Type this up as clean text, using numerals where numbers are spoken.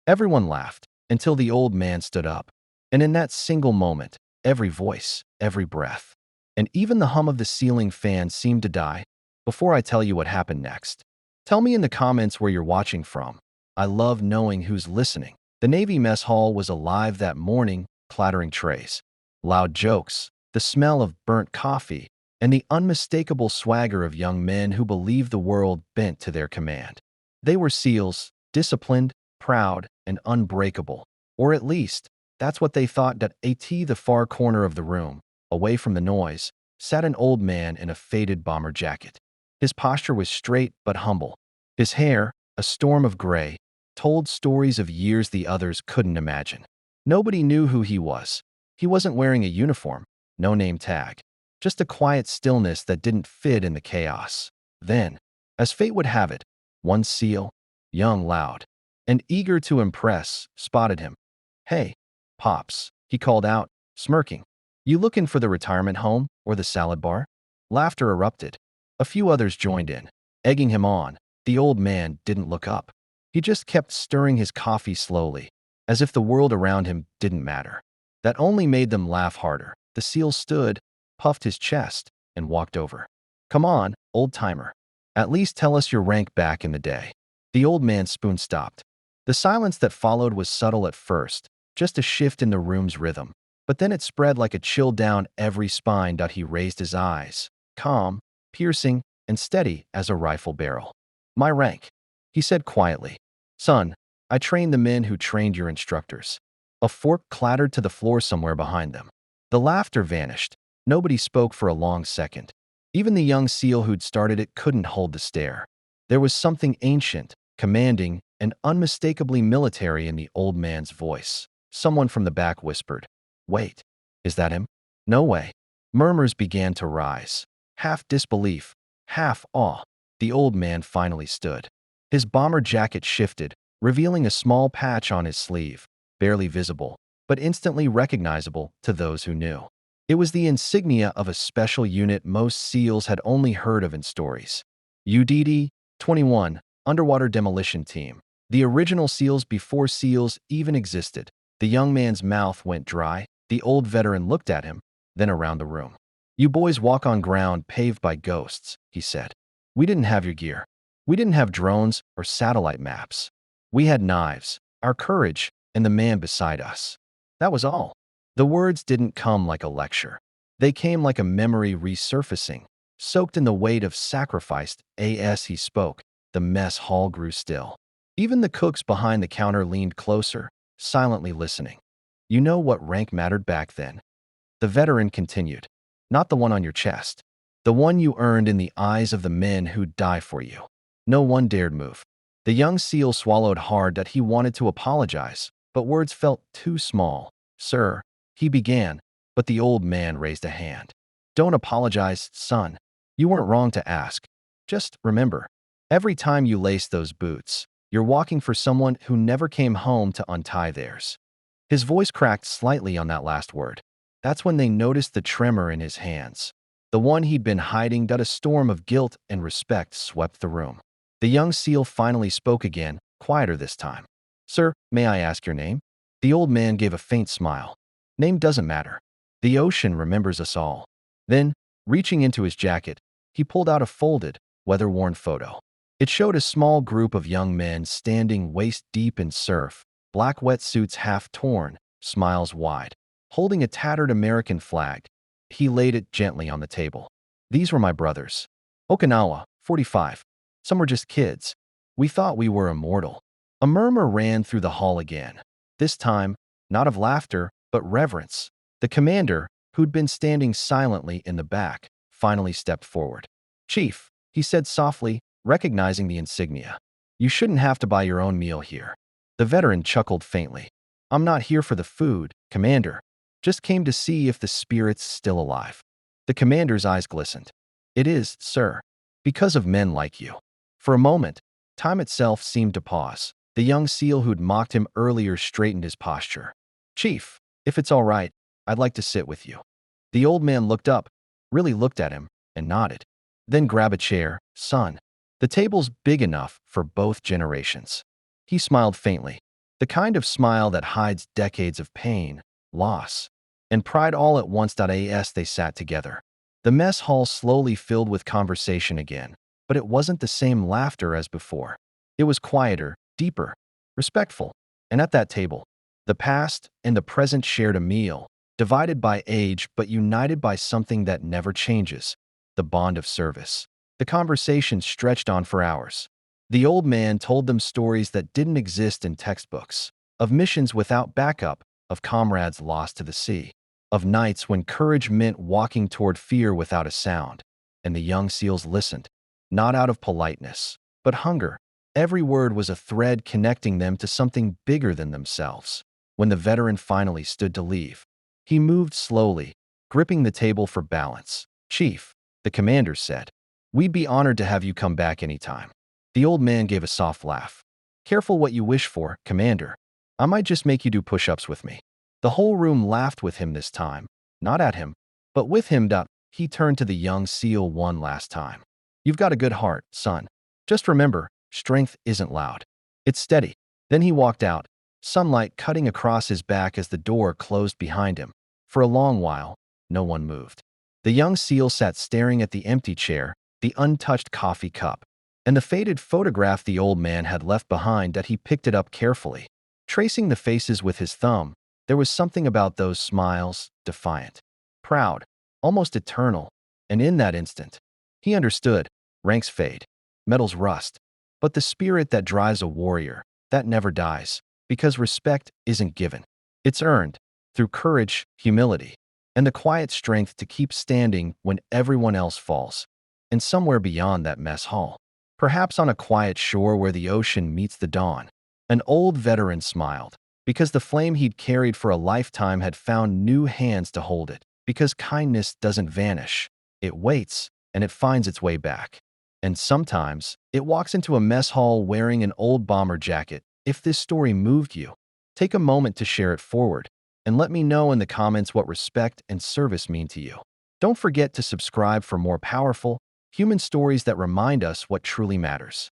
Everyone laughed until the old man stood up. And in that single moment, every voice, every breath, and even the hum of the ceiling fan seemed to die. Before I tell you what happened next, tell me in the comments where you're watching from. I love knowing who's listening. The Navy mess hall was alive that morning, clattering trays, loud jokes, the smell of burnt coffee, and the unmistakable swagger of young men who believed the world bent to their command. They were SEALs, disciplined, proud, and unbreakable. Or at least, that's what they thought. At the far corner of the room, away from the noise, sat an old man in a faded bomber jacket. His posture was straight but humble. His hair, a storm of gray, told stories of years the others couldn't imagine. Nobody knew who he was. He wasn't wearing a uniform, no name tag, just a quiet stillness that didn't fit in the chaos. Then, as fate would have it, one SEAL, young, loud, and eager to impress, spotted him. "Hey, Pops," he called out, smirking. "You looking for the retirement home or the salad bar?" Laughter erupted. A few others joined in, egging him on. The old man didn't look up. He just kept stirring his coffee slowly, as if the world around him didn't matter. That only made them laugh harder. The SEAL stood, puffed his chest, and walked over. "Come on, old-timer. At least tell us your rank back in the day." The old man's spoon stopped. The silence that followed was subtle at first, just a shift in the room's rhythm. But then it spread like a chill down every spine. He raised his eyes, calm, piercing, and steady as a rifle barrel. "My rank," he said quietly. "Son, I trained the men who trained your instructors." A fork clattered to the floor somewhere behind them. The laughter vanished. Nobody spoke for a long second. Even the young SEAL who'd started it couldn't hold the stare. There was something ancient, commanding, and unmistakably military in the old man's voice. Someone from the back whispered, "Wait, is that him?" "No way." Murmurs began to rise. Half disbelief, half awe. The old man finally stood. His bomber jacket shifted, revealing a small patch on his sleeve, barely visible, but instantly recognizable to those who knew. It was the insignia of a special unit most SEALs had only heard of in stories. UDD 21, Underwater Demolition Team. The original SEALs before SEALs even existed. The young man's mouth went dry. The old veteran looked at him, then around the room. "You boys walk on ground paved by ghosts," he said. "We didn't have your gear. We didn't have drones or satellite maps. We had knives, our courage, and the man beside us. That was all." The words didn't come like a lecture. They came like a memory resurfacing, soaked in the weight of sacrifice. As he spoke, the mess hall grew still. Even the cooks behind the counter leaned closer, silently listening. "You know what rank mattered back then?" The veteran continued. "Not the one on your chest. The one you earned in the eyes of the men who'd die for you." No one dared move. The young SEAL swallowed hard. That he wanted to apologize, but words felt too small. "Sir," he began, but the old man raised a hand. "Don't apologize, son. You weren't wrong to ask. Just remember, every time you lace those boots, you're walking for someone who never came home to untie theirs." His voice cracked slightly on that last word. That's when they noticed the tremor in his hands. The one he'd been hiding. A storm of guilt and respect swept the room. The young SEAL finally spoke again, quieter this time. "Sir, may I ask your name?" The old man gave a faint smile. "Name doesn't matter. The ocean remembers us all." Then, reaching into his jacket, he pulled out a folded, weather-worn photo. It showed a small group of young men standing waist-deep in surf, black wetsuits half torn, smiles wide, holding a tattered American flag. He laid it gently on the table. "These were my brothers. Okinawa, 45. Some were just kids. We thought we were immortal." A murmur ran through the hall again. This time, not of laughter, but reverence. The commander, who'd been standing silently in the back, finally stepped forward. "Chief," he said softly, recognizing the insignia. "You shouldn't have to buy your own meal here." The veteran chuckled faintly. "I'm not here for the food, Commander. Just came to see if the spirit's still alive." The commander's eyes glistened. "It is, sir. Because of men like you." For a moment, time itself seemed to pause. The young SEAL who'd mocked him earlier straightened his posture. "Chief, if it's all right, I'd like to sit with you." The old man looked up, really looked at him, and nodded. "Then grab a chair, son. The table's big enough for both generations." He smiled faintly. The kind of smile that hides decades of pain, loss, and pride all at once. As they sat together, the mess hall slowly filled with conversation again, but it wasn't the same laughter as before. It was quieter, deeper, respectful, and at that table, the past and the present shared a meal, divided by age but united by something that never changes: the bond of service. The conversation stretched on for hours. The old man told them stories that didn't exist in textbooks, of missions without backup, of comrades lost to the sea, of nights when courage meant walking toward fear without a sound. And the young SEALs listened, not out of politeness, but hunger. Every word was a thread connecting them to something bigger than themselves. When the veteran finally stood to leave, he moved slowly, gripping the table for balance. "Chief," the commander said, "we'd be honored to have you come back anytime." The old man gave a soft laugh. "Careful what you wish for, Commander. I might just make you do push-ups with me." The whole room laughed with him this time, not at him, but with him. He turned to the young SEAL one last time. "You've got a good heart, son. Just remember, strength isn't loud. It's steady." Then he walked out, sunlight cutting across his back as the door closed behind him. For a long while, no one moved. The young SEAL sat staring at the empty chair, the untouched coffee cup, and the faded photograph the old man had left behind. He picked it up carefully. Tracing the faces with his thumb, there was something about those smiles, defiant, proud, almost eternal, and in that instant, he understood: ranks fade, medals rust, but the spirit that drives a warrior, that never dies, because respect isn't given. It's earned, through courage, humility, and the quiet strength to keep standing when everyone else falls. And somewhere beyond that mess hall, perhaps on a quiet shore where the ocean meets the dawn, an old veteran smiled, because the flame he'd carried for a lifetime had found new hands to hold it. Because kindness doesn't vanish, it waits, and it finds its way back. And sometimes, it walks into a mess hall wearing an old bomber jacket. If this story moved you, take a moment to share it forward, and let me know in the comments what respect and service mean to you. Don't forget to subscribe for more powerful, human stories that remind us what truly matters.